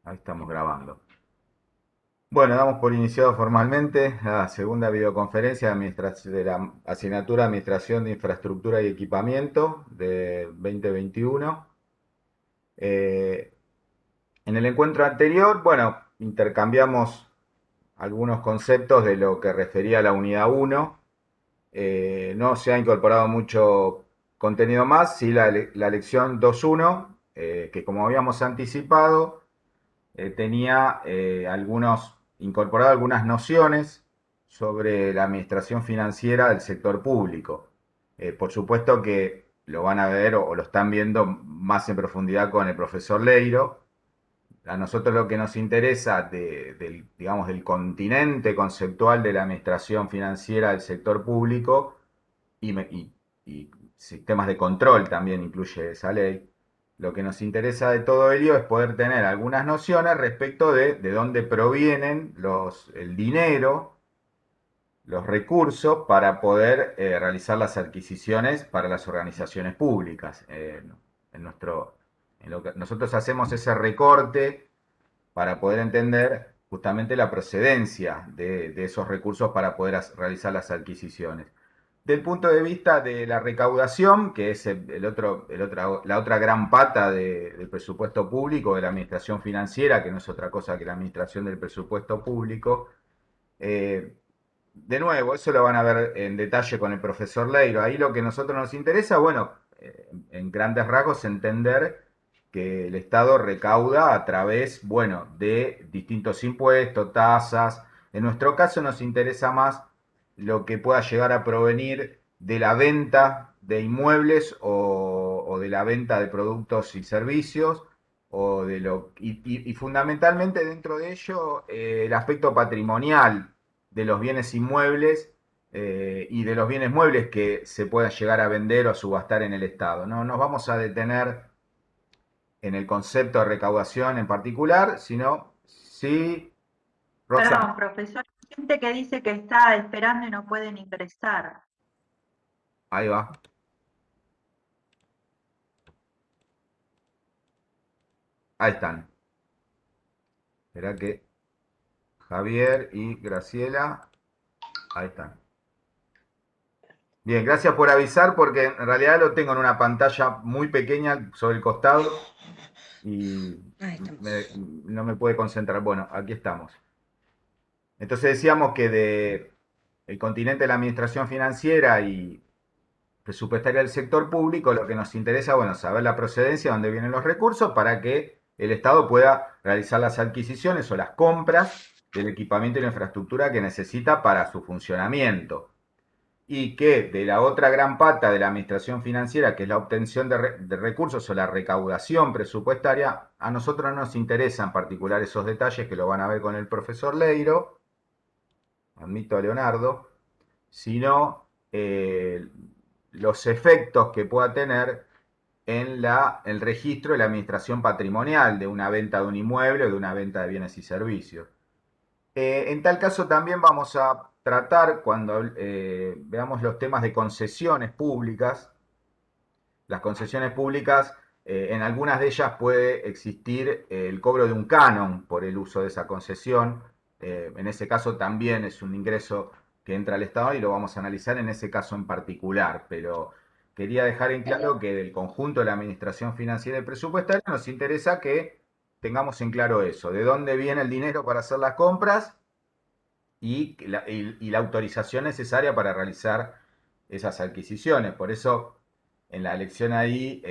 Ahí estamos grabando. Bueno, damos por iniciado formalmente la segunda videoconferencia de la asignatura Administración de Infraestructura y Equipamiento de 2021. Eh, en el encuentro anterior, bueno, intercambiamos algunos conceptos de lo que refería a la unidad 1. No se ha incorporado mucho contenido más, sí la lección 2.1, que como habíamos anticipado, tenía incorporado algunas nociones sobre la administración financiera del sector público. Por supuesto que lo van a ver o lo están viendo más en profundidad con el profesor Leiro. A nosotros lo que nos interesa digamos, del continente conceptual de la administración financiera del sector público y sistemas de control también incluye esa ley. Lo que nos interesa de todo ello es poder tener algunas nociones respecto de dónde provienen el dinero, los recursos para poder realizar las adquisiciones para las organizaciones públicas. En nuestro, en lo que nosotros hacemos ese recorte para poder entender justamente la procedencia de esos recursos para poder realizar las adquisiciones. Del punto de vista de la recaudación, que es la otra gran pata del presupuesto público, de la administración financiera, que no es otra cosa que la administración del presupuesto público, eh, de nuevo, eso lo van a ver en detalle con el profesor Leiro. Ahí lo que a nosotros nos interesa, bueno, en grandes rasgos, entender que el Estado recauda a través, bueno, de distintos impuestos, tasas. En nuestro caso nos interesa más lo que pueda llegar a provenir de la venta de inmuebles o de la venta de productos y servicios, y fundamentalmente dentro de ello el aspecto patrimonial de los bienes inmuebles y de los bienes muebles que se puedan llegar a vender o subastar en el Estado. No nos vamos a detener en el concepto de recaudación en particular, sino sí, Roxana, Perdón, profesor, hay gente que dice que está esperando y no pueden ingresar. ahí va, ahí están. Espera que Javier y Graciela, ahí están. Bien, gracias por avisar porque en realidad lo tengo en una pantalla muy pequeña sobre el costado y Ahí estamos. no me puede concentrar. Bueno, aquí estamos. Entonces decíamos que de el continente de la administración financiera y presupuestaria del sector público, lo que nos interesa, bueno, saber la procedencia, dónde vienen los recursos para que el Estado pueda realizar las adquisiciones o las compras del equipamiento y la infraestructura que necesita para su funcionamiento. Y que de la otra gran pata de la administración financiera, que es la obtención de recursos o la recaudación presupuestaria, a nosotros no nos interesan en particular esos detalles que lo van a ver con el profesor Leiro, admito a Leonardo, sino los efectos que pueda tener en el registro de la administración patrimonial de una venta de un inmueble o de una venta de bienes y servicios. En tal caso también vamos a tratar, cuando veamos los temas de concesiones públicas, las concesiones públicas, en algunas de ellas puede existir el cobro de un canon por el uso de esa concesión. En ese caso también es un ingreso que entra al Estado y lo vamos a analizar en ese caso en particular. Pero quería dejar en claro que del conjunto de la administración financiera y presupuestaria nos interesa que tengamos en claro eso, de dónde viene el dinero para hacer las compras y la autorización necesaria para realizar esas adquisiciones. Por eso en la lección ahí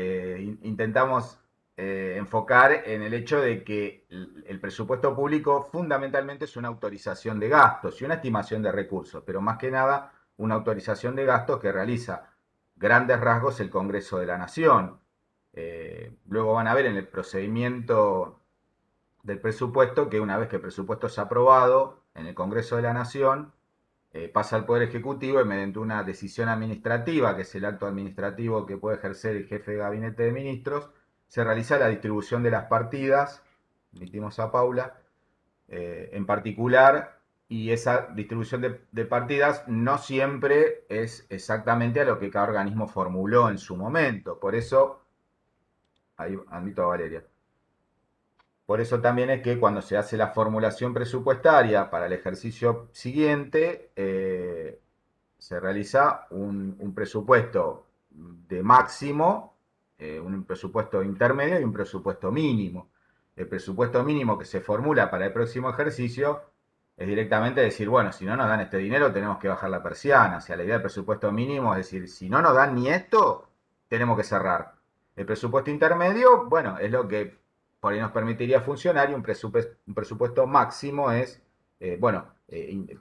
intentamos enfocar en el hecho de que el presupuesto público fundamentalmente es una autorización de gastos y una estimación de recursos, pero más que nada una autorización de gastos que realiza grandes rasgos el Congreso de la Nación. Luego van a ver en el procedimiento del presupuesto que una vez que el presupuesto es aprobado en el Congreso de la Nación, pasa al Poder Ejecutivo y mediante una decisión administrativa, que es el acto administrativo que puede ejercer el jefe de gabinete de ministros, se realiza la distribución de las partidas, emitimos a Paula, en particular, y esa distribución de partidas no siempre es exactamente a lo que cada organismo formuló en su momento. Por eso, ahí admito a Valeria. Por eso también es que cuando se hace la formulación presupuestaria para el ejercicio siguiente, se realiza un presupuesto de máximo, un presupuesto intermedio y un presupuesto mínimo. El presupuesto mínimo que se formula para el próximo ejercicio es directamente decir, bueno, si no nos dan este dinero tenemos que bajar la persiana. O sea, la idea del presupuesto mínimo es decir, si no nos dan ni esto, tenemos que cerrar. El presupuesto intermedio, bueno, es lo que por ahí nos permitiría funcionar y un presupuesto máximo es, bueno,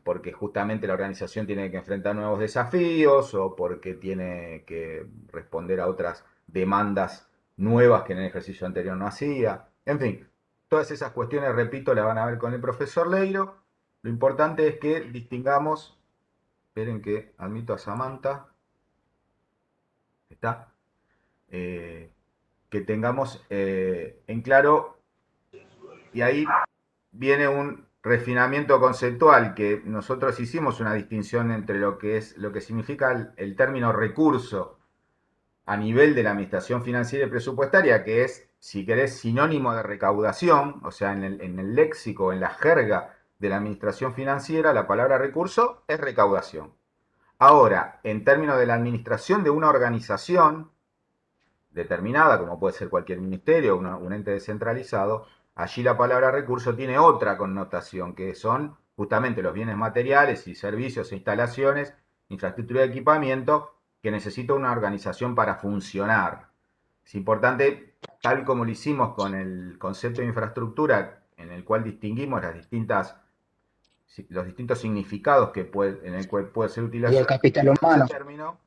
porque justamente la organización tiene que enfrentar nuevos desafíos o porque tiene que responder a otras demandas nuevas que en el ejercicio anterior no hacía. En fin, todas esas cuestiones, repito, las van a ver con el profesor Leiro. Lo importante es que distingamos, esperen que admito a Samantha, está, eh, que tengamos en claro, y ahí viene un refinamiento conceptual que nosotros hicimos una distinción entre lo que es lo que significa el término recurso a nivel de la administración financiera y presupuestaria, que es, si querés, sinónimo de recaudación, o sea, en el léxico, en la jerga de la administración financiera, la palabra recurso es recaudación. Ahora, en términos de la administración de una organización determinada, como puede ser cualquier ministerio, un ente descentralizado, allí la palabra recurso tiene otra connotación, que son justamente los bienes materiales y servicios e instalaciones, infraestructura de equipamiento, que necesita una organización para funcionar. Es importante, tal como lo hicimos con el concepto de infraestructura, en el cual distinguimos los distintos significados en el cual puede ser Y el capital utilizado ese humano. término,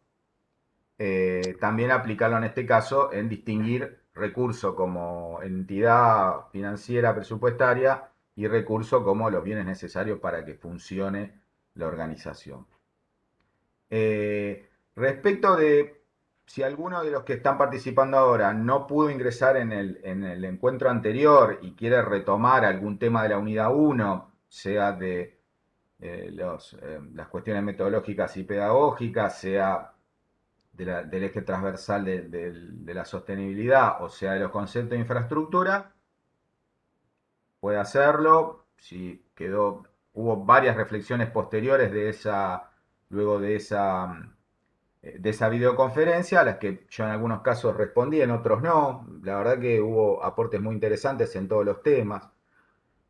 también aplicarlo en este caso en distinguir recurso como entidad financiera presupuestaria y recurso como los bienes necesarios para que funcione la organización. Respecto de si alguno de los que están participando ahora no pudo ingresar en el encuentro anterior y quiere retomar algún tema de la unidad 1, sea de las cuestiones metodológicas y pedagógicas, sea del eje transversal de la sostenibilidad, o sea, de los conceptos de infraestructura, puede hacerlo. Si quedó, hubo varias reflexiones posteriores luego de esa videoconferencia, a las que yo en algunos casos respondí, en otros no. La verdad que hubo aportes muy interesantes en todos los temas.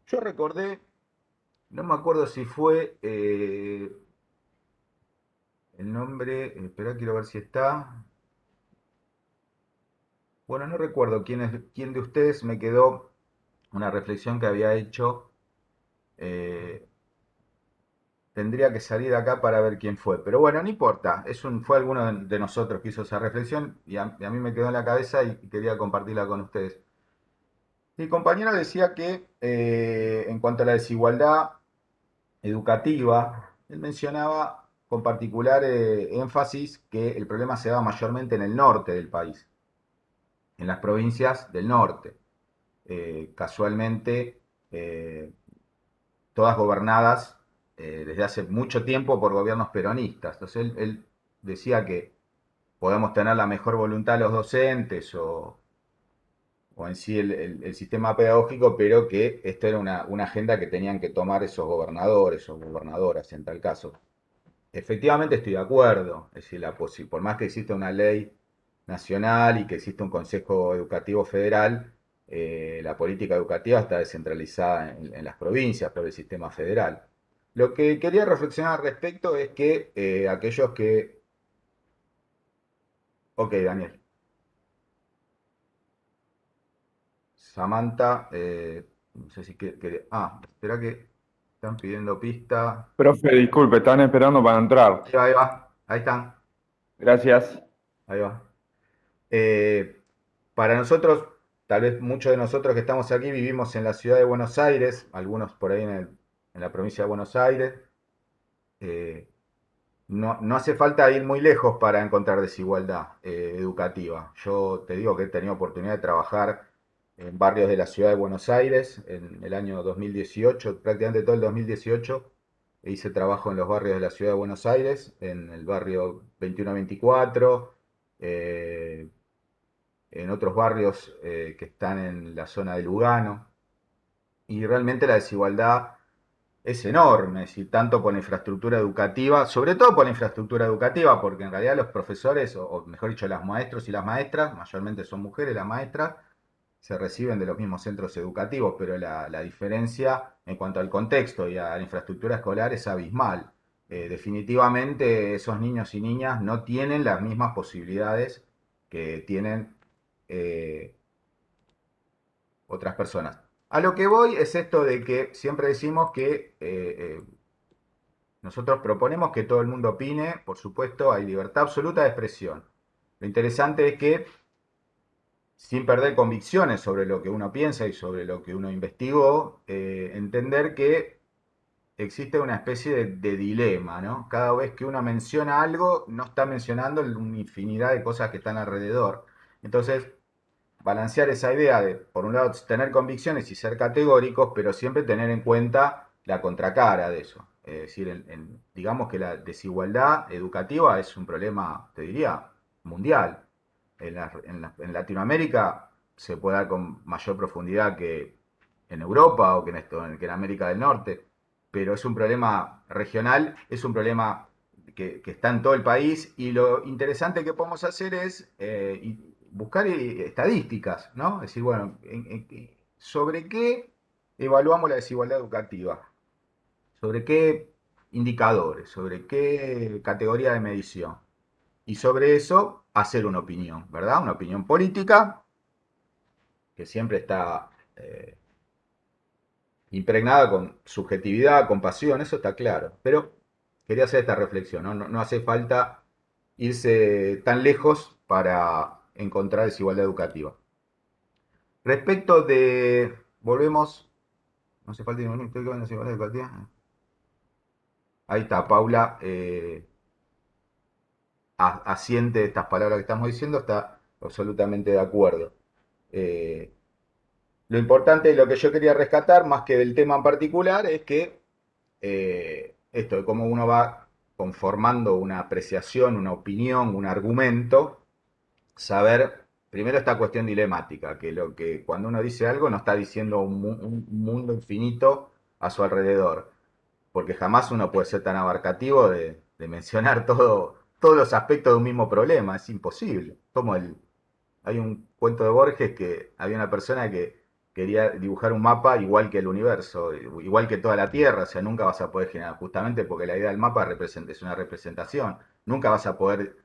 Yo recordé, no me acuerdo si fue el nombre, espera, quiero ver si está. Bueno, no recuerdo quién de ustedes me quedó una reflexión que había hecho. eh, Tendría que salir de acá para ver quién fue. Pero bueno, no importa. Fue alguno de nosotros que hizo esa reflexión y a mí me quedó en la cabeza y quería compartirla con ustedes. Mi compañero decía que en cuanto a la desigualdad educativa, él mencionaba con particular énfasis que el problema se daba mayormente en el norte del país, en las provincias del norte. Casualmente, eh, todas gobernadas desde hace mucho tiempo por gobiernos peronistas. Entonces él decía que podemos tener la mejor voluntad los docentes o en sí el sistema pedagógico, pero que esto era una agenda que tenían que tomar esos gobernadores o gobernadoras en tal caso. Efectivamente estoy de acuerdo, es decir, por más que exista una ley nacional y que exista un Consejo Educativo Federal, la política educativa está descentralizada en las provincias por el sistema federal. Lo que quería reflexionar al respecto es que aquellos que... Ok, Daniel. Samantha, no sé si espera que están pidiendo pista. Profe, disculpe, están esperando para entrar. Ahí va, ahí están, Gracias. ahí va. Eh, para nosotros, tal vez muchos de nosotros que estamos aquí vivimos en la ciudad de Buenos Aires, algunos por ahí en la provincia de Buenos Aires. Eh, no hace falta ir muy lejos para encontrar desigualdad educativa. Yo te digo que he tenido oportunidad de trabajar en barrios de la ciudad de Buenos Aires en el año 2018, prácticamente todo el 2018. Hice trabajo en los barrios de la ciudad de Buenos Aires, en el barrio 21-24, en otros barrios que están en la zona de Lugano. y realmente la desigualdad es enorme, es decir, tanto por la infraestructura educativa, sobre todo por la infraestructura educativa, porque en realidad los profesores, o mejor dicho, los maestros y las maestras, mayormente son mujeres las maestras, se reciben de los mismos centros educativos, pero la diferencia en cuanto al contexto y a la infraestructura escolar es abismal. Definitivamente esos niños y niñas no tienen las mismas posibilidades que tienen eh, otras personas. A lo que voy es esto de que siempre decimos que nosotros proponemos que todo el mundo opine, por supuesto, hay libertad absoluta de expresión. Lo interesante es que, sin perder convicciones sobre lo que uno piensa y sobre lo que uno investigó, entender que existe una especie de dilema, ¿no? Cada vez que uno menciona algo, no está mencionando una infinidad de cosas que están alrededor. Entonces, balancear esa idea de, por un lado, tener convicciones y ser categóricos, pero siempre tener en cuenta la contracara de eso. Es decir, digamos que la desigualdad educativa es un problema, te diría, mundial. En Latinoamérica se puede dar con mayor profundidad que en Europa o que en América del Norte, pero es un problema regional, es un problema que está en todo el país y lo interesante que podemos hacer es buscar estadísticas, ¿no? Es decir, bueno, ¿sobre qué evaluamos la desigualdad educativa? ¿Sobre qué indicadores? ¿Sobre qué categoría de medición? Y sobre eso hacer una opinión, ¿verdad? Una opinión política que siempre está impregnada con subjetividad, con pasión, eso está claro. Pero quería hacer esta reflexión, ¿no? No hace falta irse tan lejos para encontrar desigualdad educativa. Respecto de, volvemos, no hace falta ningún historia de desigualdad educativa. Ahí está, Paula asiente estas palabras que estamos diciendo, está absolutamente de acuerdo. Eh, lo importante y lo que yo quería rescatar, más que del tema en particular, es que esto de cómo uno va conformando una apreciación, una opinión, un argumento, saber primero esta cuestión dilemática, que lo que cuando uno dice algo no está diciendo un mundo infinito a su alrededor, porque jamás uno puede ser tan abarcativo de mencionar todos los aspectos de un mismo problema, es imposible. Hay un cuento de Borges que había una persona que quería dibujar un mapa igual que el universo, igual que toda la Tierra, o sea, nunca vas a poder generar, justamente porque la idea del mapa es una representación, nunca vas a poder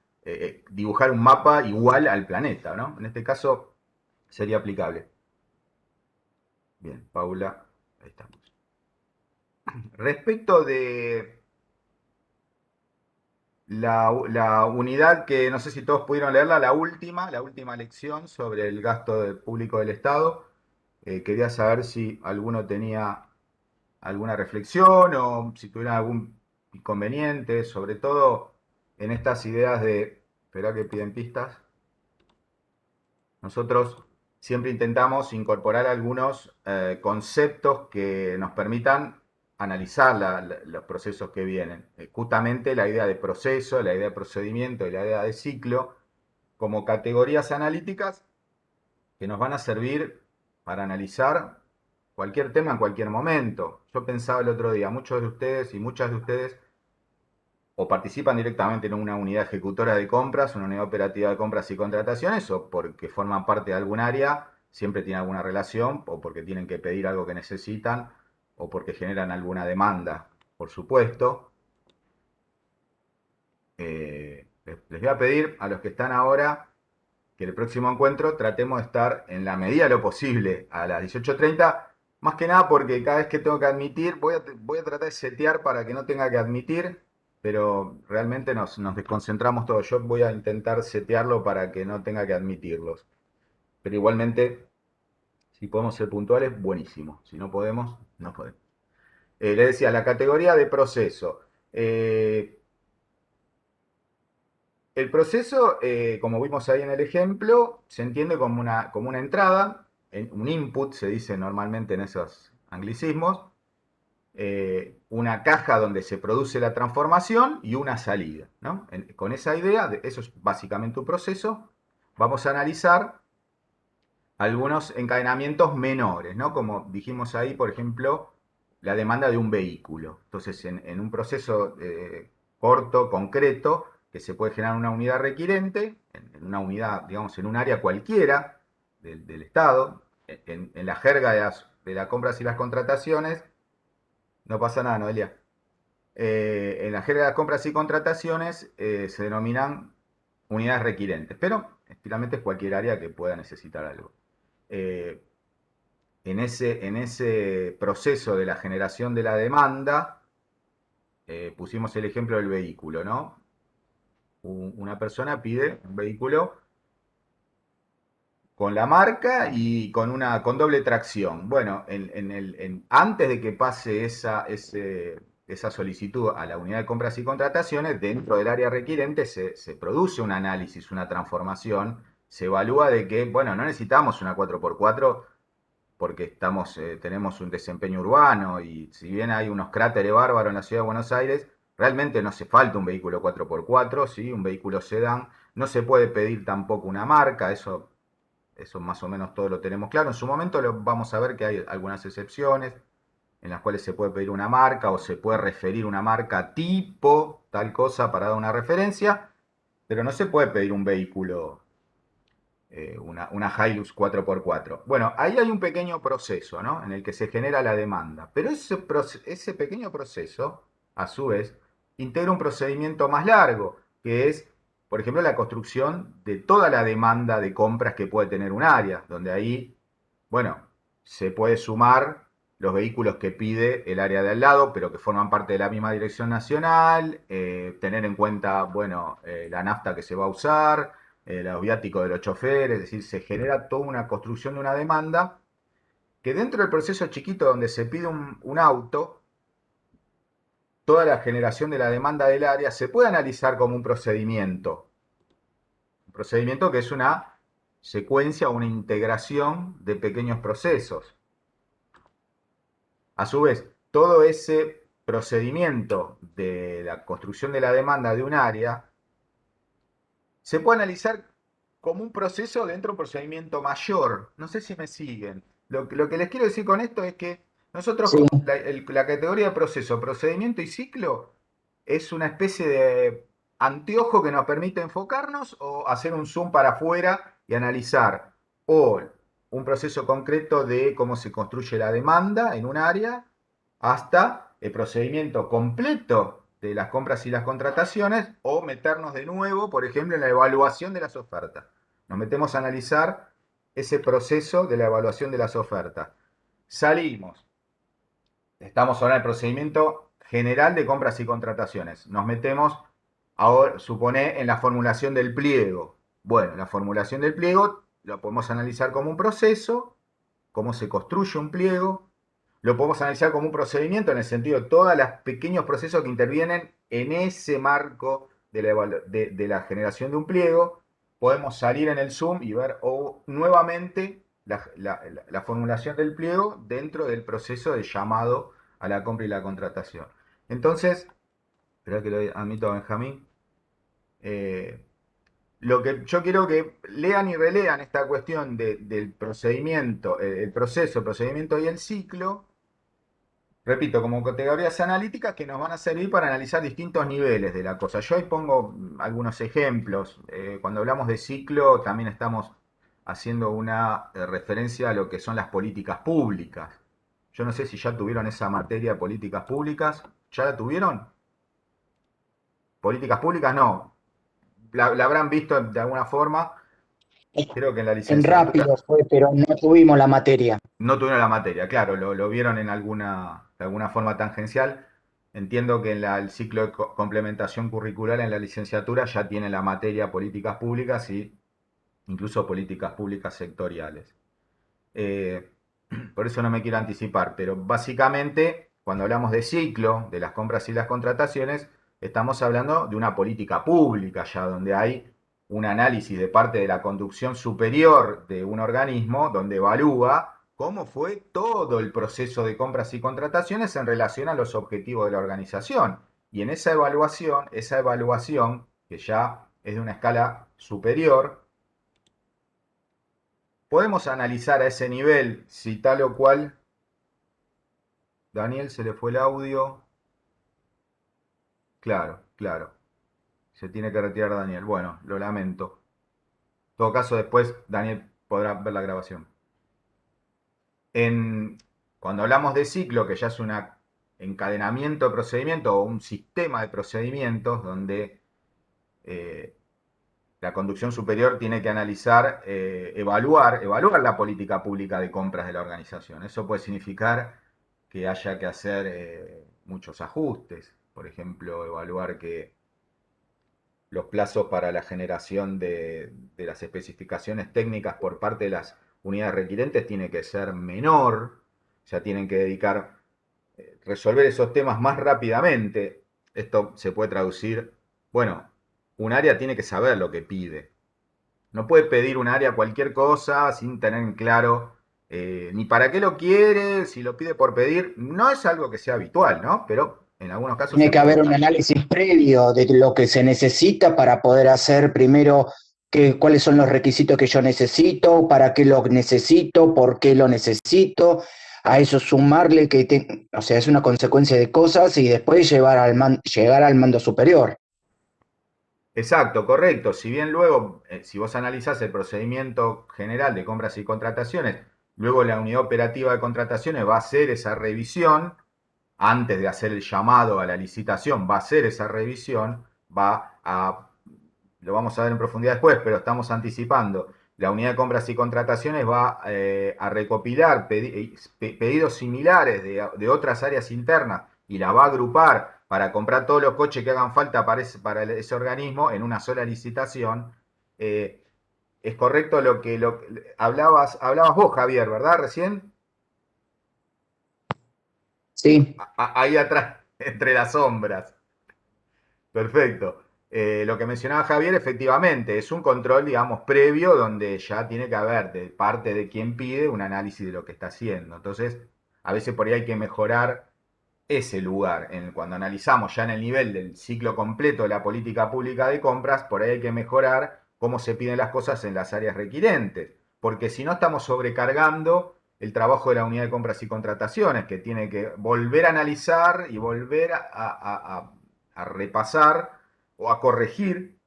dibujar un mapa igual al planeta, ¿no? En este caso sería aplicable. Bien, Paula, ahí estamos. Respecto de la unidad que no sé si todos pudieron leerla, la última lección sobre el gasto público del Estado. Quería saber si alguno tenía alguna reflexión o si tuviera algún inconveniente, sobre todo en estas ideas de, espera que piden pistas, nosotros siempre intentamos incorporar algunos conceptos que nos permitan analizar los procesos que vienen. Justamente la idea de proceso, la idea de procedimiento y la idea de ciclo como categorías analíticas que nos van a servir para analizar cualquier tema en cualquier momento. Yo pensaba el otro día, muchos de ustedes y muchas de ustedes o participan directamente en una unidad ejecutora de compras, una unidad operativa de compras y contrataciones, o porque forman parte de algún área, siempre tienen alguna relación, o porque tienen que pedir algo que necesitan, o porque generan alguna demanda, por supuesto. Les voy a pedir a los que están ahora que el próximo encuentro tratemos de estar en la medida de lo posible a las 18:30, más que nada porque cada vez que tengo que admitir, voy a tratar de setear para que no tenga que admitir, pero realmente nos desconcentramos todos. Yo voy a intentar setearlo para que no tenga que admitirlos. Pero igualmente, si podemos ser puntuales, buenísimo. Si no podemos, no podemos. Le decía, la categoría de proceso. El proceso, como vimos ahí en el ejemplo, se entiende como una entrada, un input, se dice normalmente en esos anglicismos, una caja donde se produce la transformación y una salida, ¿no? Con esa idea, eso es básicamente un proceso, vamos a analizar algunos encadenamientos menores, ¿no? Como dijimos ahí, por ejemplo, la demanda de un vehículo. Entonces, en un proceso corto, concreto, que se puede generar una unidad requirente, en una unidad, digamos, en un área cualquiera del Estado, en la jerga de las compras y las contrataciones, no pasa nada, Noelia. En la jerga de las compras y contrataciones se denominan unidades requirentes, pero finalmente es cualquier área que pueda necesitar algo. Eh, en ese proceso de la generación de la demanda, pusimos el ejemplo del vehículo, ¿no? Una persona pide un vehículo con la marca y con doble tracción. Bueno, antes de que pase esa solicitud a la unidad de compras y contrataciones, dentro del área requirente se produce un análisis, una transformación, se evalúa de que, bueno, no necesitamos una 4x4 porque tenemos un desempeño urbano y si bien hay unos cráteres bárbaros en la ciudad de Buenos Aires, realmente no hace falta un vehículo 4x4, ¿sí? Un vehículo sedán. No se puede pedir tampoco una marca, eso más o menos todo lo tenemos claro. En su momento vamos a ver que hay algunas excepciones en las cuales se puede pedir una marca o se puede referir una marca tipo, tal cosa para dar una referencia, pero no se puede pedir un vehículo, una Hilux 4x4. Bueno, ahí hay un pequeño proceso, ¿no? En el que se genera la demanda, pero ese pequeño proceso, a su vez, integra un procedimiento más largo, que es, por ejemplo, la construcción de toda la demanda de compras que puede tener un área, donde ahí, bueno, se puede sumar los vehículos que pide el área de al lado, pero que forman parte de la misma dirección nacional, tener en cuenta, bueno, la nafta que se va a usar, los viáticos de los choferes, es decir, se genera toda una construcción de una demanda que dentro del proceso chiquito donde se pide un auto, toda la generación de la demanda del área se puede analizar como un procedimiento que es una secuencia o una integración de pequeños procesos. A su vez, todo ese procedimiento de la construcción de la demanda de un área se puede analizar como un proceso dentro de un procedimiento mayor. No sé si me siguen. Lo que les quiero decir con esto es que nosotros, Sí, la categoría de proceso, procedimiento y ciclo es una especie de anteojo que nos permite enfocarnos o hacer un zoom para afuera y analizar o un proceso concreto de cómo se construye la demanda en un área hasta el procedimiento completo de las compras y las contrataciones o meternos de nuevo, por ejemplo, en la evaluación de las ofertas. Nos metemos a analizar ese proceso de la evaluación de las ofertas. Salimos. Estamos ahora en el procedimiento general de compras y contrataciones. Nos metemos, ahora, supone, en la formulación del pliego. Bueno, la formulación del pliego lo podemos analizar como un proceso, cómo se construye un pliego, lo podemos analizar como un procedimiento en el sentido de todos los pequeños procesos que intervienen en ese marco de la generación de un pliego. Podemos salir en el Zoom y ver nuevamente la formulación del pliego dentro del proceso de llamado a la compra y la contratación. Entonces, espera que lo admito a Benjamín, eh, lo que yo quiero que lean y relean esta cuestión del procedimiento, el proceso, el procedimiento y el ciclo, repito, como categorías analíticas que nos van a servir para analizar distintos niveles de la cosa. Yo hoy pongo algunos ejemplos. Cuando hablamos de ciclo, también estamos haciendo una referencia a lo que son las políticas públicas. Yo no sé si ya tuvieron esa materia de políticas públicas. ¿Ya la tuvieron? Políticas públicas no. La habrán visto de alguna forma. Creo que en la en licenciatura. rápido fue, pero no tuvimos la materia. No tuvieron la materia, claro, lo vieron de alguna forma tangencial. Entiendo que en el ciclo de complementación curricular en la licenciatura ya tiene la materia políticas públicas y incluso políticas públicas sectoriales. Eh, por eso no me quiero anticipar, pero básicamente cuando hablamos de ciclo, de las compras y las contrataciones, estamos hablando de una política pública ya donde hay un análisis de parte de la conducción superior de un organismo donde evalúa cómo fue todo el proceso de compras y contrataciones en relación a los objetivos de la organización. Y en esa evaluación que ya es de una escala superior, podemos analizar a ese nivel si tal o cual. Daniel, se le fue el audio. Claro, claro. Se tiene que retirar Daniel. Bueno, lo lamento. En todo caso, después Daniel podrá ver la grabación. Cuando hablamos de ciclo, que ya es un encadenamiento de procedimientos o un sistema de procedimientos donde la conducción superior tiene que analizar, evaluar la política pública de compras de la organización. Eso puede significar que haya que hacer muchos ajustes. Por ejemplo, evaluar que los plazos para la generación de las especificaciones técnicas por parte de las unidades requirentes tiene que ser menor, o sea, tienen que dedicar, resolver esos temas más rápidamente. Esto se puede traducir, bueno, un área tiene que saber lo que pide. No puede pedir un área cualquier cosa sin tener en claro ni para qué lo quiere, si lo pide por pedir. No es algo que sea habitual, ¿no? Pero en algunos casos Tiene se que puede haber un dar. análisis previo de lo que se necesita para poder hacer primero cuáles son los requisitos que yo necesito, para qué lo necesito, por qué lo necesito. A eso sumarle o sea, es una consecuencia de cosas y después llegar al mando superior. Exacto, correcto. Si bien luego, si vos analizás el procedimiento general de compras y contrataciones, luego la unidad operativa de contrataciones va a hacer esa revisión, antes de hacer el llamado a la licitación, va a hacer esa revisión, lo vamos a ver en profundidad después, pero estamos anticipando, la unidad de compras y contrataciones va a recopilar pedidos similares de otras áreas internas y la va a agrupar para comprar todos los coches que hagan falta para ese organismo en una sola licitación. Es correcto hablabas vos, Javier, ¿verdad? Recién. Sí, Ahí atrás, entre las sombras. Perfecto. Lo que mencionaba Javier, efectivamente, es un control, digamos, previo donde ya tiene que haber de parte de quien pide un análisis de lo que está haciendo. Entonces, a veces por ahí hay que mejorar ese lugar. Cuando analizamos ya en el nivel del ciclo completo de la política pública de compras, por ahí hay que mejorar cómo se piden las cosas en las áreas requirentes. Porque si no estamos sobrecargando el trabajo de la unidad de compras y contrataciones, que tiene que volver a analizar y volver a repasar o a corregir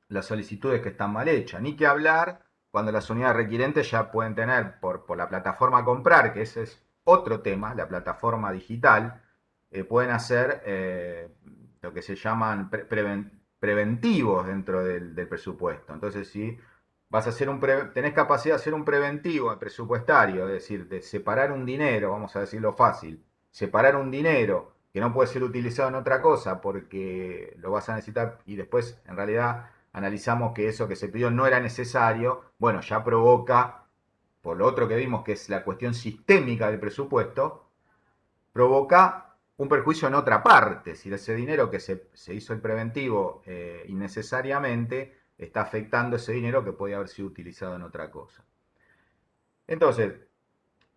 las solicitudes que están mal hechas. Ni que hablar cuando las unidades requirentes ya pueden tener por la plataforma comprar, que ese es otro tema, la plataforma digital, pueden hacer lo que se llaman preventivos dentro del presupuesto. Entonces, si vas a hacer tenés capacidad de hacer un preventivo presupuestario, es decir, de separar un dinero, vamos a decirlo fácil, separar un dinero que no puede ser utilizado en otra cosa porque lo vas a necesitar y después en realidad analizamos que eso que se pidió no era necesario, bueno, ya provoca, por lo otro que vimos que es la cuestión sistémica del presupuesto, provoca un perjuicio en otra parte. Si ese dinero que se hizo el preventivo innecesariamente está afectando ese dinero que podía haber sido utilizado en otra cosa. Entonces,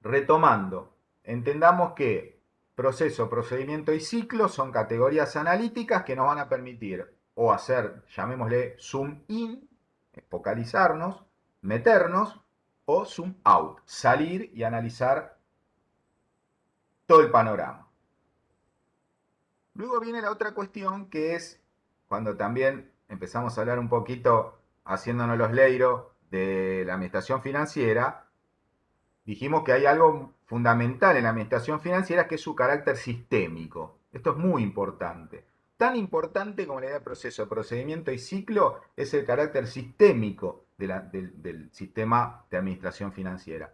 retomando, entendamos que proceso, procedimiento y ciclo son categorías analíticas que nos van a permitir o hacer, llamémosle zoom in, focalizarnos, meternos, o zoom out, salir y analizar todo el panorama. Luego viene la otra cuestión que es cuando también empezamos a hablar un poquito haciéndonos los leiros de la administración financiera, dijimos que hay algo fundamental en la administración financiera que es su carácter sistémico. Esto es muy importante. Tan importante como la idea de proceso, procedimiento y ciclo es el carácter sistémico del sistema de administración financiera.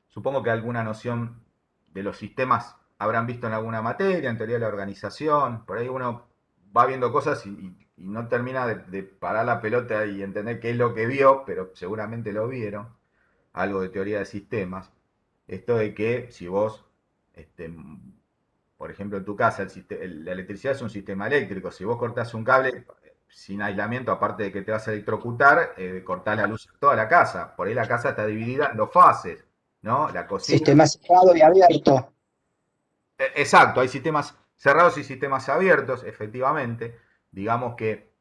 Supongo que alguna noción de los sistemas habrán visto en alguna materia, en teoría de la organización, por ahí uno va viendo cosas y no termina de parar la pelota y entender qué es lo que vio, pero seguramente lo vieron, algo de teoría de sistemas. Esto de que si vos, por ejemplo, en tu casa, la electricidad es un sistema eléctrico, si vos cortás un cable sin aislamiento, aparte de que te vas a electrocutar, cortás la luz de toda la casa. Por ahí la casa está dividida en dos fases, ¿no? La cocina. sistema cerrado y abierto. Exacto, hay sistemas cerrados y sistemas abiertos, efectivamente. Digamos que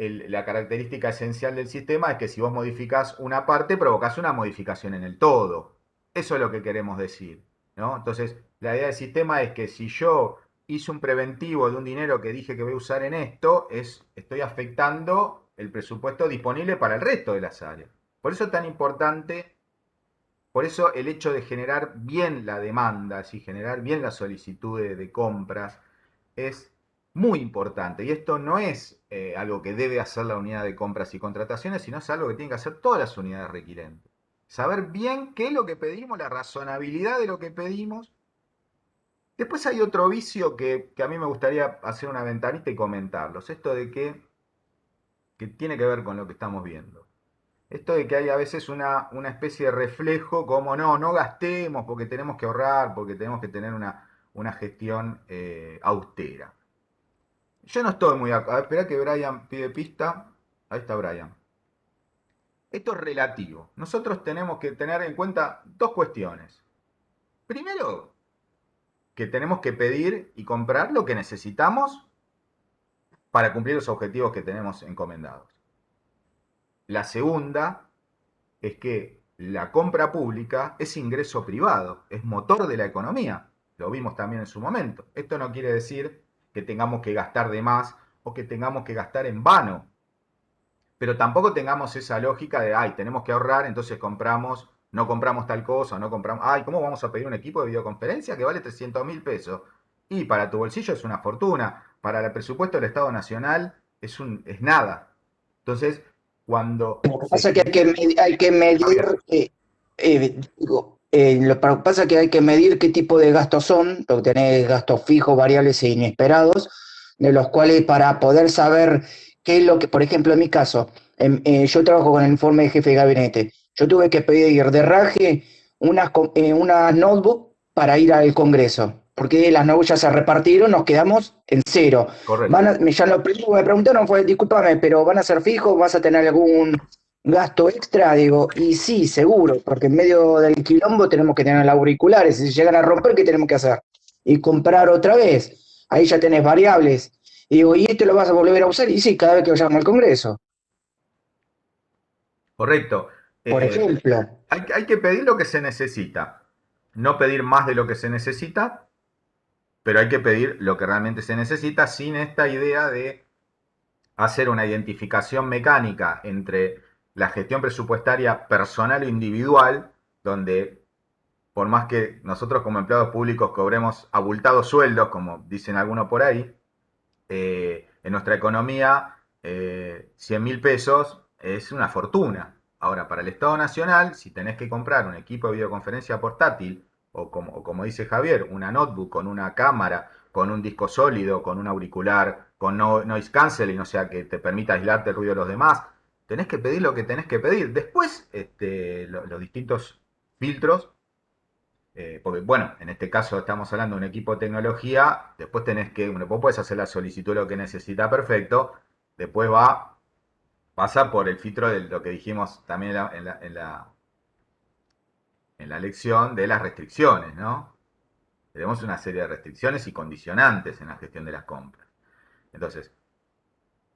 la característica esencial del sistema es que si vos modificás una parte, provocás una modificación en el todo. Eso es lo que queremos decir, ¿no? Entonces, la idea del sistema es que si yo hice un preventivo de un dinero que dije que voy a usar en esto, estoy afectando el presupuesto disponible para el resto de las áreas. Por eso es tan importante, por eso el hecho de generar bien la demanda, y generar bien la solicitud de compras, es muy importante. Y esto no es algo que debe hacer la unidad de compras y contrataciones, sino es algo que tienen que hacer todas las unidades requirentes. Saber bien qué es lo que pedimos, la razonabilidad de lo que pedimos. Después hay otro vicio que a mí me gustaría hacer una ventanita y comentarlos. Esto de que tiene que ver con lo que estamos viendo. Esto de que hay a veces una especie de reflejo como no gastemos porque tenemos que ahorrar, porque tenemos que tener una gestión austera. Yo no estoy muy... Espera que Brian pide pista. Ahí está Brian. Esto es relativo. Nosotros tenemos que tener en cuenta dos cuestiones. Primero, que tenemos que pedir y comprar lo que necesitamos para cumplir los objetivos que tenemos encomendados. La segunda es que la compra pública es ingreso privado, es motor de la economía. Lo vimos también en su momento. Esto no quiere decir que tengamos que gastar de más o que tengamos que gastar en vano. Pero tampoco tengamos esa lógica de, ay, tenemos que ahorrar, entonces no compramos tal cosa, no compramos, ay, ¿cómo vamos a pedir un equipo de videoconferencia que vale 300.000 pesos? Y para tu bolsillo es una fortuna, para el presupuesto del Estado Nacional es nada. Entonces, cuando Lo que pasa es que hay que medir, lo que pasa es que hay que medir qué tipo de gastos son, porque tenés gastos fijos, variables e inesperados, de los cuales para poder saber qué es lo que, por ejemplo, en mi caso, yo trabajo con el informe de jefe de gabinete, yo tuve que pedir de raje unas notebook para ir al Congreso, porque las notebooks ya se repartieron, nos quedamos en cero. correcto. Ya lo primero que me preguntaron fue, discúlpame, pero ¿van a ser fijos? ¿Vas a tener algún gasto extra? Digo, y sí, seguro, porque en medio del quilombo tenemos que tener auriculares, y si llegan a romper, ¿qué tenemos que hacer? Y comprar otra vez, ahí ya tenés variables. Y digo, ¿y esto lo vas a volver a usar? Y sí, cada vez que vayamos al Congreso, Correcto. por ejemplo. Hay que pedir lo que se necesita. No pedir más de lo que se necesita, pero hay que pedir lo que realmente se necesita sin esta idea de hacer una identificación mecánica entre la gestión presupuestaria personal o individual, donde por más que nosotros como empleados públicos cobremos abultados sueldos, como dicen algunos por ahí, en nuestra economía 100.000 pesos es una fortuna. Ahora, para el Estado Nacional, si tenés que comprar un equipo de videoconferencia portátil, o como dice Javier, una notebook con una cámara, con un disco sólido, con un auricular, con noise canceling, o sea, que te permita aislarte el ruido de los demás, tenés que pedir lo que tenés que pedir. Después, los distintos filtros, porque bueno, en este caso estamos hablando de un equipo de tecnología, después vos podés hacer la solicitud de lo que necesita, perfecto, después pasa por el filtro de lo que dijimos también en la lección de las restricciones, ¿no? Tenemos una serie de restricciones y condicionantes en la gestión de las compras. Entonces,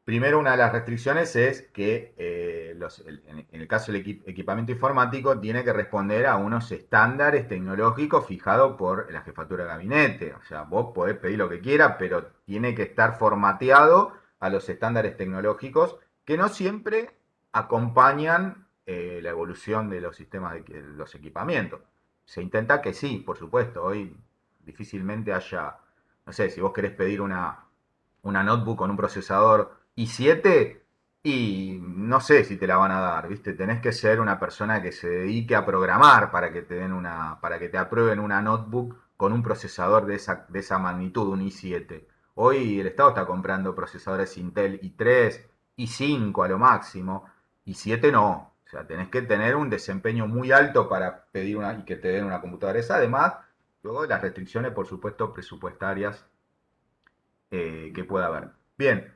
primero, una de las restricciones es que en el caso del equipamiento informático tiene que responder a unos estándares tecnológicos fijados por la jefatura de gabinete. O sea, vos podés pedir lo que quieras, pero tiene que estar formateado a los estándares tecnológicos que no siempre acompañan la evolución de los sistemas de los equipamientos. Se intenta que sí, por supuesto. Hoy difícilmente haya, no sé, si vos querés pedir una notebook con un procesador i7 y no sé si te la van a dar, ¿viste? Tenés que ser una persona que se dedique a programar para que para que te aprueben una notebook con un procesador de esa magnitud, un i7. Hoy el Estado está comprando procesadores Intel i3, i5 a lo máximo, i7 no. O sea, tenés que tener un desempeño muy alto para pedir y que te den una computadora esa. Además, luego de las restricciones, por supuesto, presupuestarias que pueda haber. Bien,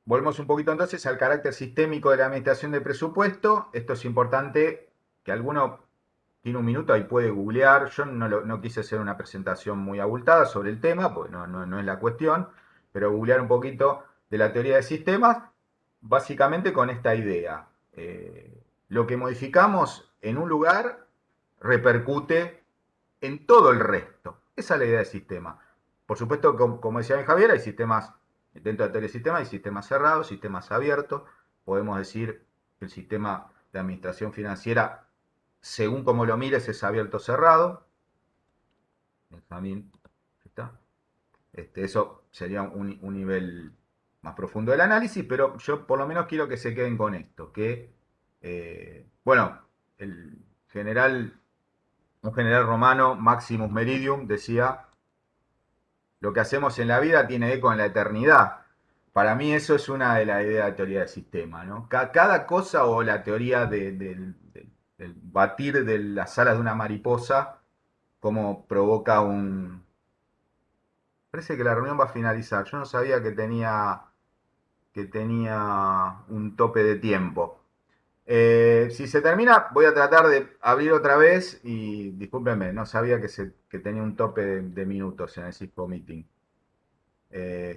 volvemos un poquito entonces al carácter sistémico de la administración del presupuesto. Esto es importante que alguno tiene un minuto y puede googlear. Yo no quise hacer una presentación muy abultada sobre el tema, porque no es la cuestión, pero googlear un poquito de la teoría de sistemas básicamente con esta idea. Lo que modificamos en un lugar repercute en todo el resto. Esa es la idea del sistema. Por supuesto, como decía Javier, hay sistemas, dentro del telesistema hay sistemas cerrados, sistemas abiertos. Podemos decir que el sistema de administración financiera, según como lo mires, es abierto o cerrado. Benjamín, ¿está? Eso sería un nivel más profundo del análisis, pero yo por lo menos quiero que se queden con esto, que, bueno, el general, un general romano, Maximus Meridium, decía, lo que hacemos en la vida tiene eco en la eternidad. Para mí eso es una de las ideas de teoría del sistema, ¿no? Cada cosa, o la teoría del batir de las alas de una mariposa, como provoca un... Parece que la reunión va a finalizar. Yo no sabía que tenía un tope de tiempo. Si se termina, voy a tratar de abrir otra vez y discúlpenme, no sabía que tenía un tope de minutos en el Cisco Meeting.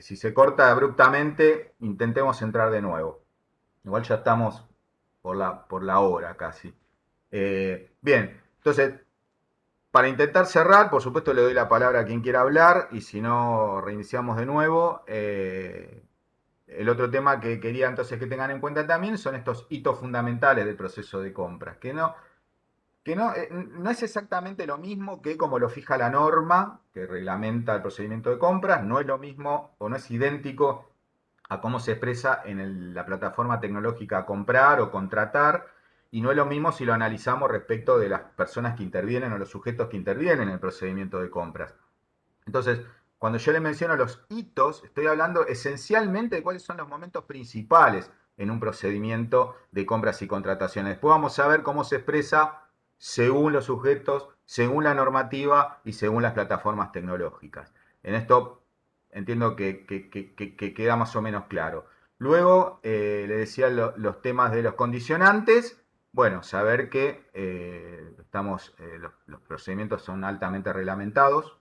Si se corta abruptamente, intentemos entrar de nuevo. Igual ya estamos por la hora casi. Bien, entonces, para intentar cerrar, por supuesto le doy la palabra a quien quiera hablar y si no, reiniciamos de nuevo. El otro tema que quería entonces que tengan en cuenta también son estos hitos fundamentales del proceso de compras, que no es exactamente lo mismo que como lo fija la norma que reglamenta el procedimiento de compras, no es lo mismo o no es idéntico a cómo se expresa en la plataforma tecnológica comprar o contratar, y no es lo mismo si lo analizamos respecto de las personas que intervienen o los sujetos que intervienen en el procedimiento de compras. Entonces, cuando yo le menciono los hitos, estoy hablando esencialmente de cuáles son los momentos principales en un procedimiento de compras y contrataciones. Después vamos a ver cómo se expresa según los sujetos, según la normativa y según las plataformas tecnológicas. En esto entiendo que queda más o menos claro. Luego, le decía los temas de los condicionantes. Bueno, saber que los procedimientos son altamente reglamentados.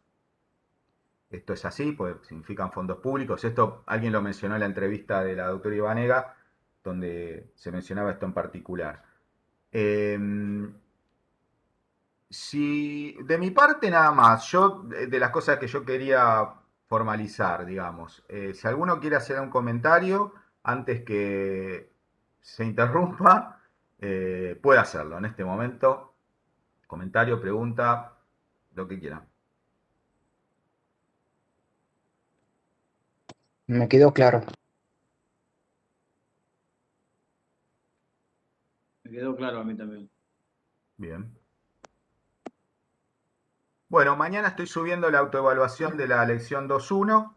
Esto es así, pues significan fondos públicos. Esto alguien lo mencionó en la entrevista de la doctora Ivanega, donde se mencionaba esto en particular. Si de mi parte nada más, yo de las cosas que yo quería formalizar, digamos, si alguno quiere hacer un comentario antes que se interrumpa, puede hacerlo en este momento. Comentario, pregunta, lo que quieran. Me quedó claro. Me quedó claro a mí también. Bien. Bueno, mañana estoy subiendo la autoevaluación de la lección 2.1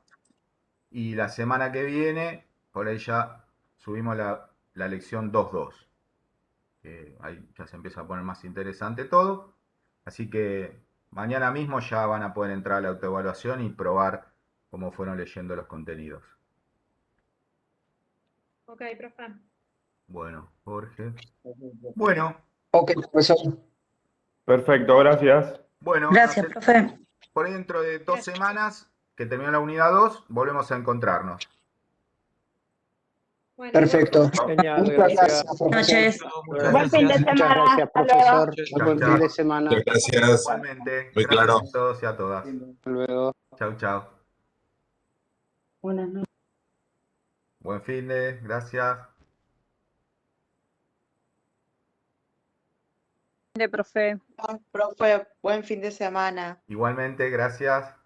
y la semana que viene, por ahí ya subimos la lección 2.2. Ahí ya se empieza a poner más interesante todo. Así que mañana mismo ya van a poder entrar a la autoevaluación y probar cómo fueron leyendo los contenidos. Ok, profe. Bueno, Jorge. Bueno, Ok, profesor. Perfecto, gracias. bueno, Gracias, profe. por ahí dentro de 2 semanas, que terminó la unidad 2, volvemos a encontrarnos. Bueno, Perfecto. Genial, Muchas gracias. gracias, profesor. Noches. Buen fin de Muchas semana. gracias, Hasta luego. profesor. Chao, Buen chao. fin de semana. Gracias. Igualmente, Muy gracias claro. a todos y a todas. Hasta luego. Chau, chau. Buenas noches. Buen fin de, gracias. de profe. Profe, buen fin de semana. Igualmente, gracias.